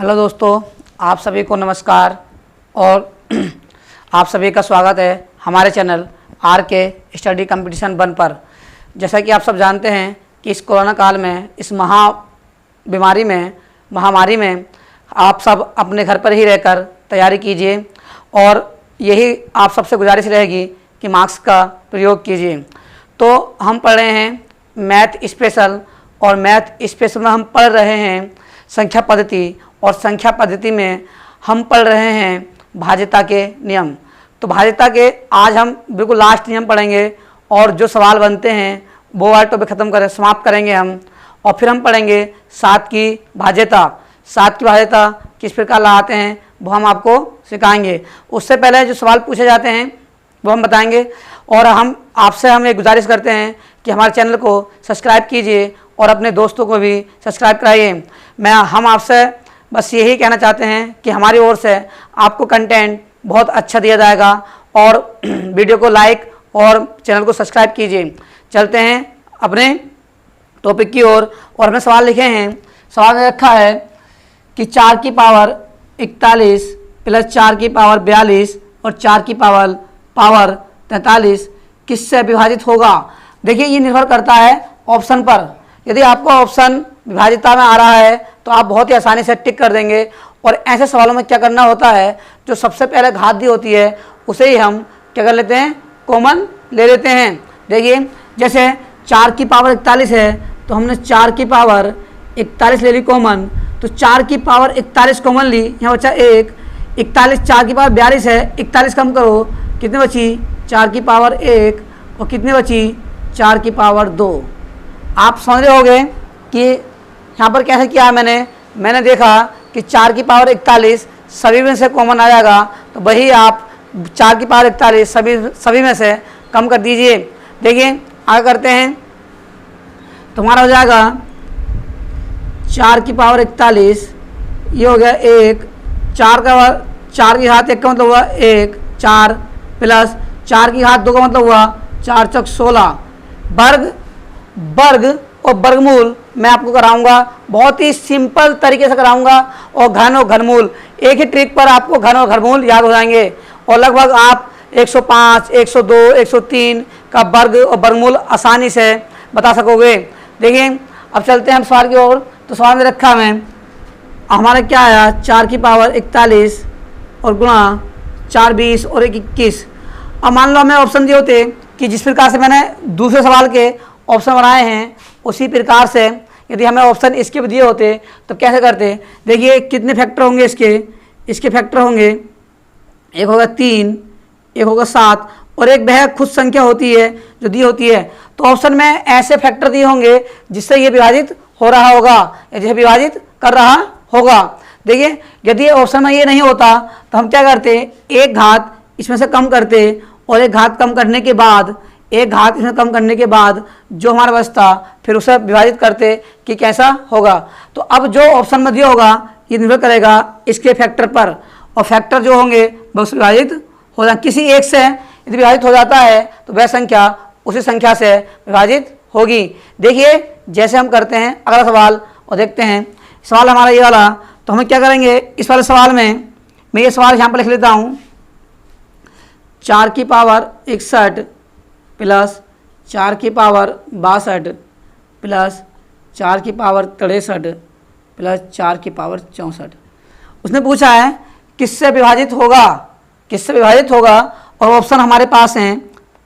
Hello दोस्तों, आप सभी को नमस्कार और आप सभी का स्वागत है हमारे चैनल आर के स्टडी कंपटीशन 1 पर। जैसा कि आप सब जानते हैं कि इस कोरोना काल में, इस महामारी में आप सब अपने घर पर ही रहकर तैयारी कीजिए और यही आप सबसे गुजारिश रहेगी कि मास्क का प्रयोग कीजिए। तो हम पढ़ रहे हैं मैथ स्पेशल और मैथ स्पेशल में हम पढ़ रहे हैं संख्या पद्धति और संख्या पद्धति में हम पढ़ रहे हैं भाज्यता के नियम। तो भाज्यता के आज हम बिल्कुल लास्ट नियम पढ़ेंगे और जो सवाल बनते हैं वो वाला टॉपिक खत्म समाप्त करेंगे हम। और फिर हम पढ़ेंगे 7 की भाज्यता। 7 की भाज्यता किस प्रकार लगाते हैं वो हम आपको सिखाएंगे। उससे पहले जो सवाल पूछे जाते हैं वो हम बताएंगे और हम एक गुजारिश करते हैं कि हमारे चैनल को सब्सक्राइब कीजिए और अपने दोस्तों को भी सब्सक्राइब कराइए। हम आपसे बस यही कहना चाहते हैं कि हमारी ओर से आपको कंटेंट बहुत अच्छा दिया जाएगा और वीडियो को लाइक और चैनल को सब्सक्राइब कीजिए। चलते हैं अपने टॉपिक की ओर और हमने सवाल लिखे हैं। सवाल में रखा है कि 4 की पावर 41 प्लस 4 की पावर 42 और 4 की पावर 43 किससे विभाजित होगा। देखिए, ये निर्भर करता है ऑप्शन पर। यदि आपको ऑप्शन विभाजिता में आ रहा है तो आप बहुत ही आसानी से टिक कर देंगे। और ऐसे सवालों में क्या करना होता है, जो सबसे पहले घात दी होती है उसे ही हम क्या कर लेते हैं, कॉमन ले लेते हैं। देखिए, जैसे 4 की पावर 41 है तो हमने 4 की पावर 41 ले ली कॉमन, तो 4 की पावर 41 कॉमन ली, यहाँ बचा 1। 41 4 की पावर 42 है, 41 कम करो, कितने बची 4 की पावर 1 और कितने बची 4 की पावर 2। आप समझ रहे होंगे कि यहाँ पर कैसे किया है मैंने देखा कि 4 की पावर 41 सभी में से कॉमन आ जाएगा, तो वही आप 4 की पावर 41 सभी में से कम कर दीजिए। देखिए आगे करते हैं, तुम्हारा हो जाएगा 4 की पावर 41, ये हो गया 1, 4 की घात 1 का मतलब हुआ 1, 4 प्लस 4 की घात 2 का मतलब हुआ 4 चौक 16। वर्ग और वर्गमूल मैं आपको कराऊंगा, बहुत ही सिंपल तरीके से कराऊंगा। और घन और घनमूल एक ही ट्रिक पर आपको घन और घनमूल याद हो जाएंगे और लगभग आप 105, 102, 103 का वर्ग और वर्गमूल आसानी से बता सकोगे। देखिए अब चलते हैं हम सवाल की ओर। तो सवाल में रखा है हमारा क्या आया, 4 की पावर 41 और गुणा 4 20 और 1 21। अब मान लो हमें ऑप्शन दिए होते कि जिस प्रकार से मैंने दूसरे सवाल के ऑप्शन बनाए हैं उसी प्रकार से यदि हमें ऑप्शन इसके भी दिए होते तो कैसे करते। देखिए कितने फैक्टर होंगे इसके फैक्टर होंगे, एक होगा 3, एक होगा 7 और एक वह खुद संख्या होती है जो दी होती है। तो ऑप्शन में ऐसे फैक्टर दिए होंगे जिससे ये विभाजित हो रहा होगा या जिसे विभाजित कर रहा होगा। देखिए यदि ऑप्शन में ये नहीं होता तो हम क्या करते, एक घात इसमें से कम करते और एक घात कम करने के बाद जो हमारे पास था फिर उसे विभाजित करते कि कैसा होगा। तो अब जो ऑप्शन में दिया होगा ये निर्भर करेगा इसके फैक्टर पर, और फैक्टर जो होंगे वह उससे विभाजित हो जाए। किसी एक से यदि विभाजित हो जाता है तो वह संख्या उसी संख्या से विभाजित होगी। देखिए जैसे हम करते हैं अगला सवाल और देखते हैं। सवाल हमारा ये वाला, तो हम क्या करेंगे इस वाले सवाल में, मैं ये सवाल यहाँ पर लिख लेता हूँ। 4 की पावर 61 प्लस 4 की पावर 62 प्लस 4 की पावर 63 प्लस 4 की पावर 64। उसने पूछा है किससे विभाजित होगा और ऑप्शन हमारे पास हैं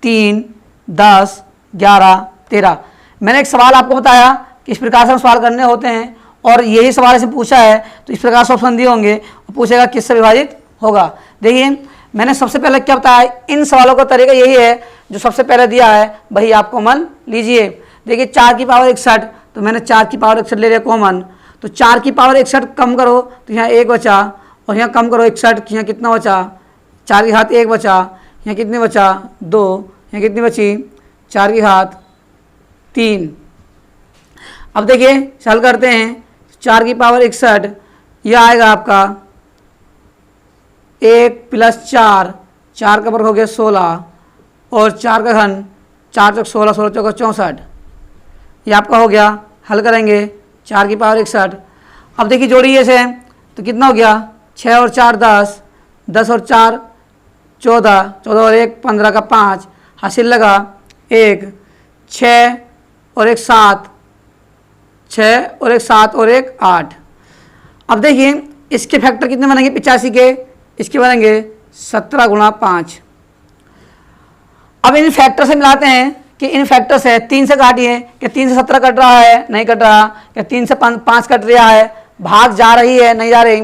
3, 10, 11, 13। मैंने एक सवाल आपको बताया कि इस प्रकार से हम सवाल करने होते हैं और यही सवाल से पूछा है तो इस प्रकार से ऑप्शन दिए होंगे और पूछेगा किससे विभाजित होगा। देखिए मैंने सबसे पहले क्या बताया, इन सवालों का तरीका यही है, जो सबसे पहले दिया है वही आप कॉमन लीजिए। देखिए 4 की पावर 61 तो मैंने 4 की पावर 61 ले लिया कॉमन, तो 4 की पावर 61 कम करो तो यहाँ 1 बचा और यहाँ कम करो 61, यहाँ कितना बचा 4 की घात 1 बचा, यहाँ कितने बचा 2, यहाँ कितनी बची 4 की घात 3। अब देखिए हल करते हैं। 4 की पावर 61 यह आएगा आपका 1 प्लस 4 का वर्ग हो गया 16 और 4 का घन 4 चौक 16, 16 चौक 64। ये आपका हो गया। हल करेंगे 4 की पावर 61। अब देखिए जोड़िए इसे, तो कितना हो गया, 6 और 4 10, 10 और 4 14, 14 और 1 15 का 5, हासिल लगा 1, 6 और 1 7, 6 और 1 7 और 1 8। अब देखिए इसके फैक्टर कितने बनेंगे 85 के, इसके बनेंगे 17 गुणा 5। अब इन फैक्टर से मिलाते हैं कि इन फैक्टर से 3 से काटिए कि 3 से 17 कट रहा है, नहीं कट रहा, कि 3 से 5 कट रहा है, भाग जा रही है, नहीं जा रही।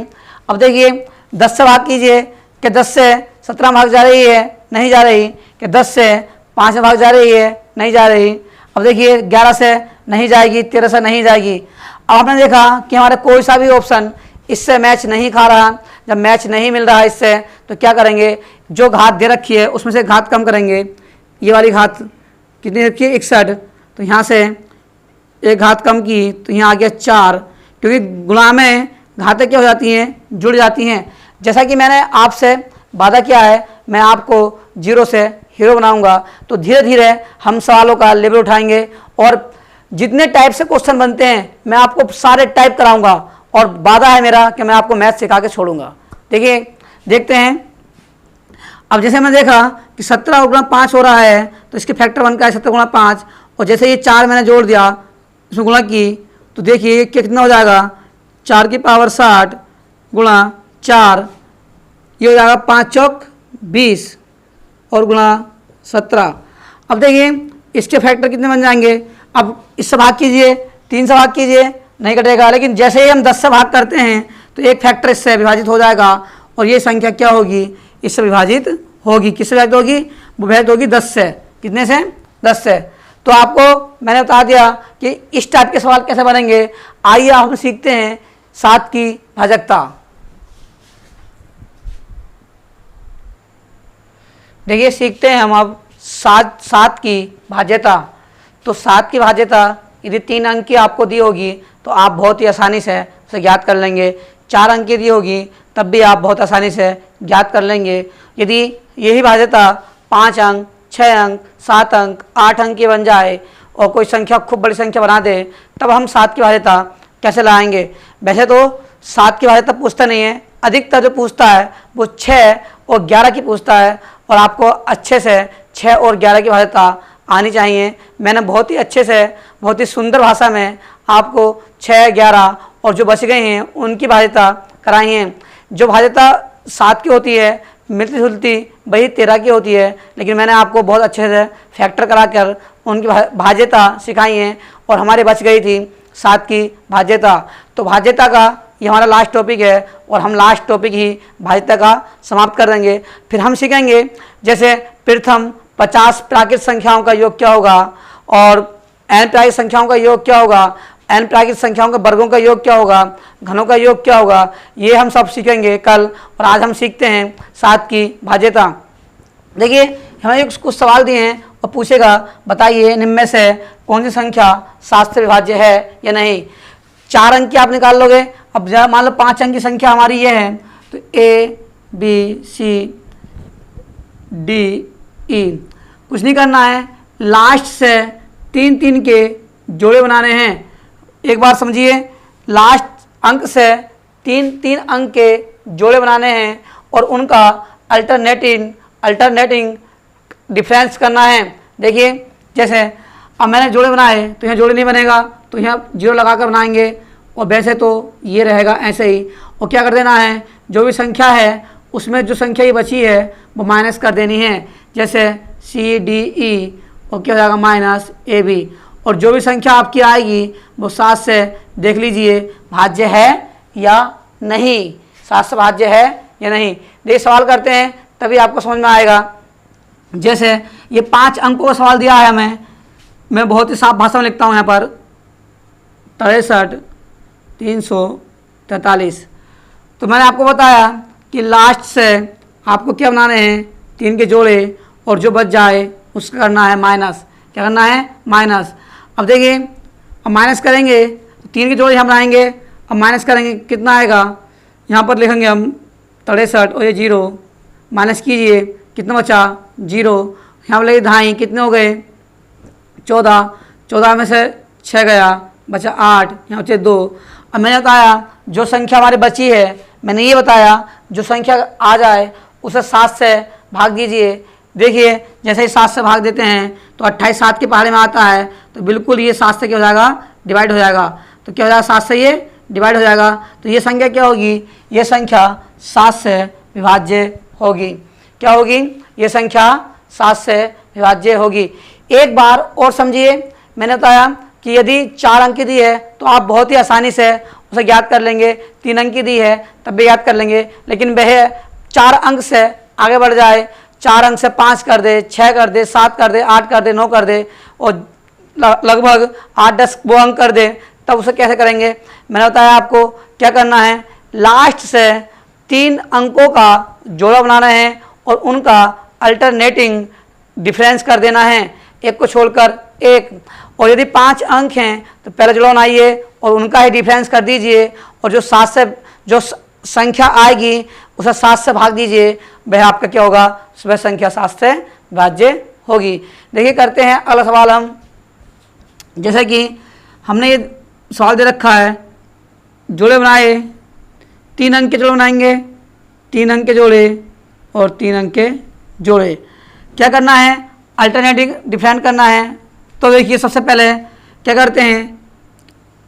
अब देखिए 10 से भाग कीजिए कि 10 से 17 भाग जा रही है, नहीं जा रही, कि 10 से 5 में भाग जा रही है, नहीं जा रही। अब देखिए 11 से नहीं जाएगी, 13 से नहीं जाएगी। अब आपने देखा कि हमारे कोई सा भी ऑप्शन इससे मैच नहीं खा रहा। जब मैच नहीं मिल रहा इससे तो क्या करेंगे, जो घात दे रखी है उसमें से घात कम करेंगे। ये वाली घात कितनी रखी है 61, तो यहाँ से एक घात कम की तो यहाँ आ गया 4, क्योंकि गुणा में घातें क्या हो जाती हैं, जुड़ जाती हैं। जैसा कि मैंने आपसे वादा किया है मैं आपको 0 से हीरो बनाऊंगा, तो धीरे धीरे हम सवालों का लेवल उठाएंगे और जितने टाइप से क्वेश्चन बनते हैं मैं आपको सारे टाइप कराऊंगा और वादा है मेरा कि मैं आपको मैथ सिखा के छोड़ूंगा। देखिए देखते हैं। अब जैसे मैं देखा कि 17 गुणा 5 हो रहा है तो इसके फैक्टर बन का है 17 गुणा 5, और जैसे ये 4 मैंने जोड़ दिया इसमें गुणा की तो देखिए कितना हो जाएगा, 4 की पावर 60 गुणा 4, ये हो जाएगा 5 चौक 20 और गुणा 17। अब देखिए इसके फैक्टर कितने बन जाएंगे। अब इससे भाग कीजिए, 3 से भाग कीजिए, नहीं कटेगा, लेकिन जैसे ही हम 10 से भाग करते हैं तो एक फैक्टर इससे विभाजित हो जाएगा और ये संख्या क्या होगी, इससे विभाजित होगी। किससे विभाजित होगी, वो विभाजित होगी 10 से। कितने से, 10 से। तो आपको मैंने बता दिया कि इस टाइप के सवाल कैसे बनेंगे। आइए हम सीखते हैं 7 की भाजकता। देखिए सीखते हैं हम अब 7 की भाज्यता। तो 7 की भाज्यता यदि 3 अंक की आपको दी होगी तो आप बहुत ही आसानी से उसे ज्ञात कर लेंगे। 4 अंक की दी होगी तब भी आप बहुत आसानी से ज्ञात कर लेंगे। यदि यही भाज्यता 5 अंक, 6 अंक, 7 अंक, 8 अंक की बन जाए और कोई संख्या खूब बड़ी संख्या बना दे तब हम 7 की भाज्यता कैसे लाएंगे। वैसे तो 7 की भाज्यता पूछता नहीं है, अधिकतर जो पूछता है वो 6 और 11 की पूछता है और आपको अच्छे से 6 और 11 की भाज्यता आनी चाहिए। मैंने बहुत ही अच्छे से, बहुत ही सुंदर भाषा में आपको 6, 11 और जो बच गए हैं उनकी भाज्यता कराई है। जो भाज्यता 7 की होती है मिलती जुलती वही 13 की होती है, लेकिन मैंने आपको बहुत अच्छे से फैक्टर कराकर उनकी भाज्यता सिखाई है और हमारे बच गई थी 7 की भाज्यता। तो भाज्यता का ये हमारा लास्ट टॉपिक है और हम लास्ट टॉपिक ही भाज्यता का समाप्त कर देंगे। फिर हम सीखेंगे जैसे प्रथम 50 प्राकृत संख्याओं का योग क्या होगा और n प्राकृत संख्याओं का योग क्या होगा, n प्राकृत संख्याओं के वर्गों का योग क्या होगा, घनों का योग क्या होगा, ये हम सब सीखेंगे कल। और आज हम सीखते हैं 7 की भाज्यता। देखिए हमें कुछ सवाल दिए हैं और पूछेगा बताइए इनमें से कौन सी संख्या 7 से विभाज्य है या नहीं। 4 अंक की आप निकाल लोगे। अब मान लो 5 अंक की संख्या हमारी ये है तो A B C D E, कुछ नहीं करना है, लास्ट से 3 के जोड़े बनाने हैं। एक बार समझिए, लास्ट अंक से 3 अंक के जोड़े बनाने हैं और उनका अल्टरनेटिंग डिफरेंस करना है। देखिए जैसे अब मैंने जोड़े बनाए तो यहाँ जोड़े नहीं बनेगा तो यहाँ 0 लगा कर बनाएंगे और वैसे तो ये रहेगा ऐसे ही। और क्या कर देना है, जो भी संख्या है उसमें जो संख्या ये बची है वो माइनस कर देनी है। जैसे CDE और क्या हो जाएगा माइनस AB, और जो भी संख्या आपकी आएगी वो 7 से देख लीजिए भाज्य है या नहीं, 7 से भाज्य है या नहीं। देखिए सवाल करते हैं तभी आपको समझ में आएगा। जैसे ये 5 अंकों का सवाल दिया है हमें, मैं बहुत ही साफ भाषा में लिखता हूँ यहाँ पर 63 343। तो मैंने आपको बताया कि लास्ट से आपको क्या बनाने हैं 3 के जोड़े और जो बच जाए उसका करना है माइनस। क्या करना है, माइनस। अब देखिए अब माइनस करेंगे तो 3 के जोड़े हम बनाएंगे, अब माइनस करेंगे कितना आएगा, यहाँ पर लिखेंगे हम 63 और ये 0 माइनस कीजिए कितना बचा 0, यहाँ पर लगे 2.5 कितने हो गए 14 में से 6 गया बचा 8, यहाँ बचे 2। अब मैंने बताया जो संख्या हमारी बची है, मैंने ये बताया जो संख्या आ जाए उसे 7 से भाग दीजिए। देखिए जैसे ही 7 से भाग देते हैं तो 28 7 के पहाड़े में आता है, तो बिल्कुल ये 7 से क्या हो जाएगा, डिवाइड हो जाएगा। तो क्या हो जाएगा, 7 से ये डिवाइड हो जाएगा। तो ये संख्या क्या होगी, ये संख्या 7 से विभाज्य होगी। क्या होगी, ये संख्या 7 से विभाज्य होगी। एक बार और समझिए, मैंने बताया कि यदि 4 अंक की दी है तो आप बहुत ही आसानी से उसे ज्ञात कर लेंगे। 3 अंक की दी है तब भी ज्ञात कर लेंगे, लेकिन वह 4 अंक से आगे बढ़ जाए, 4 अंक से 5 कर दे, 6 कर दे, 7 कर दे, 8 कर दे, 9 कर दे और लगभग 8-10 वो अंक कर दे, तब उसे कैसे करेंगे। मैंने बताया आपको क्या करना है, लास्ट से 3 अंकों का जोड़ा बनाना है और उनका अल्टरनेटिंग डिफरेंस कर देना है, एक को छोड़कर एक। और यदि 5 अंक हैं तो पहले जोड़ा बनाइए और उनका ही डिफरेंस कर दीजिए, और जो 7 से जो संख्या आएगी उसे 7 से भाग दीजिए, वह आपका क्या होगा, वह संख्या 7 से विभाज्य होगी। देखिए करते हैं अगला सवाल हम। जैसे कि हमने ये सवाल दे रखा है, जोड़े बनाए, 3 अंक के जोड़े बनाएंगे, 3 अंक के जोड़े और 3 अंक के जोड़े। क्या करना है, अल्टरनेटिव डिफरेंट करना है। तो देखिए सबसे पहले क्या करते हैं,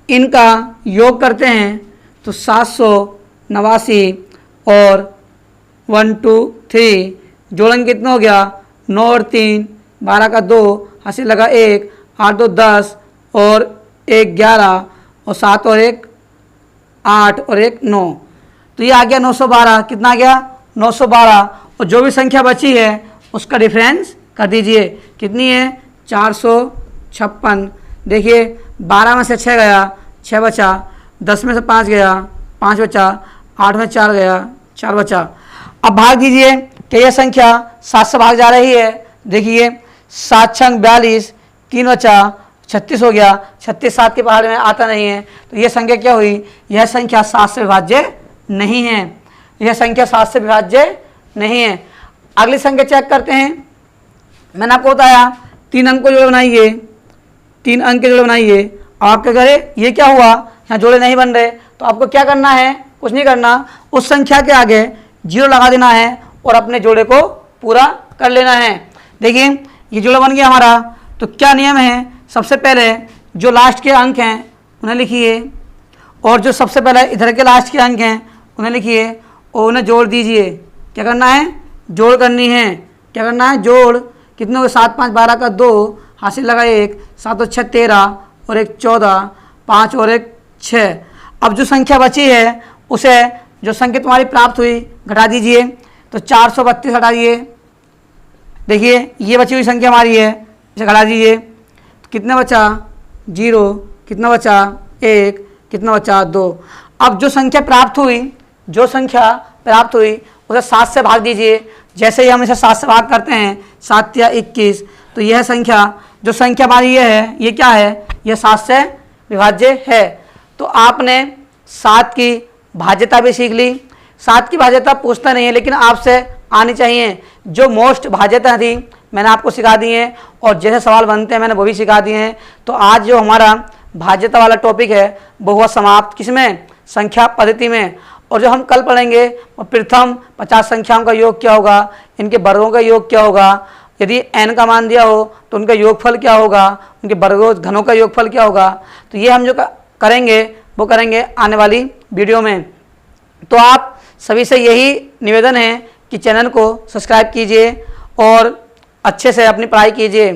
इनका योग करते हैं, तो 789 और 1 2 3 जोड़ेंगे कितना हो गया, 9 और 3 12 का 2, हासिल लगा 1, 8 2 10 और 1 11 और 7 और 1 8 और 1 9। तो ये आ गया 912। कितना आ गया, 912। और जो भी संख्या बची है उसका डिफरेंस कर दीजिए। कितनी है, 456। देखिए 12 में से 6 गया, 6 बचा, 10 में से 5 गया, 5 बचा, 8 में 4 गया, 4 बचा। अब भाग दीजिए कि यह संख्या 7 से भाग जा रही है। देखिए 7 6 42, 3 बचा, 36 हो गया। 36 7 के पहाड़ में आता नहीं है, तो यह संख्या क्या हुई, यह संख्या 7 से विभाज्य नहीं है। यह संख्या 7 से विभाज्य नहीं है। अगली संख्या चेक करते हैं। मैंने आपको बताया 3 अंक को जोड़े बनाइए, 3 अंक के जोड़े बनाइए। और आप क्या करें, ये क्या हुआ, यहाँ जोड़े नहीं बन रहे, तो आपको क्या करना है, कुछ नहीं करना, उस संख्या के आगे 0 लगा देना है और अपने जोड़े को पूरा कर लेना है। देखिए ये जोड़ा बन गया हमारा। तो क्या नियम है, सबसे पहले जो लास्ट के अंक हैं उन्हें लिखिए, और जो सबसे पहले इधर के लास्ट के अंक हैं उन्हें लिखिए और उन्हें जोड़ दीजिए। क्या करना है, जोड़ करनी है। क्या करना है, जोड़। कितने हो गए, 7 5 12 का 2, हासिल लगा 1, 7 और 6 13 और 1 14, 5 और 1 6। अब जो संख्या बची है उसे जो संख्या तुम्हारी प्राप्त हुई घटा दीजिए। तो 432 हटा दिए। देखिए ये बची हुई संख्या हमारी है, इसे घटा दीजिए। तो कितना बचा, 0, कितना बचा 1, कितना बचा 2। अब जो संख्या प्राप्त हुई, जो संख्या प्राप्त हुई उसे 7 से भाग दीजिए। जैसे ही हम इसे 7 से भाग करते हैं, 7 या 21, तो यह संख्या, जो संख्या हमारी ये है, ये क्या है, यह 7 से विभाज्य है। तो आपने 7 की भाज्यता भी सीख ली। 7 की भाज्यता पूछता नहीं है, लेकिन आपसे आनी चाहिए। जो मोस्ट भाज्यता थी मैंने आपको सिखा दी है, और जैसे सवाल बनते हैं मैंने वो भी सिखा दिए हैं। तो आज जो हमारा भाज्यता वाला टॉपिक है वो हुआ समाप्त, किसमें, संख्या पद्धति में। और जो हम कल पढ़ेंगे वो प्रथम 50 संख्याओं का योग क्या होगा, इनके वर्गों का योग क्या होगा, यदि n का मान दिया हो तो उनका योगफल क्या होगा, उनके वर्गों घनों का योगफल क्या होगा। तो ये हम जो करेंगे वो करेंगे आने वाली वीडियो में। तो आप सभी से यही निवेदन है कि चैनल को सब्सक्राइब कीजिए और अच्छे से अपनी पढ़ाई कीजिए।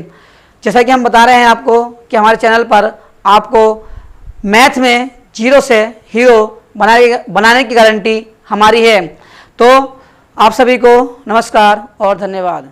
जैसा कि हम बता रहे हैं आपको कि हमारे चैनल पर आपको मैथ में 0 से हीरो बनाने की गारंटी हमारी है। तो आप सभी को नमस्कार और धन्यवाद।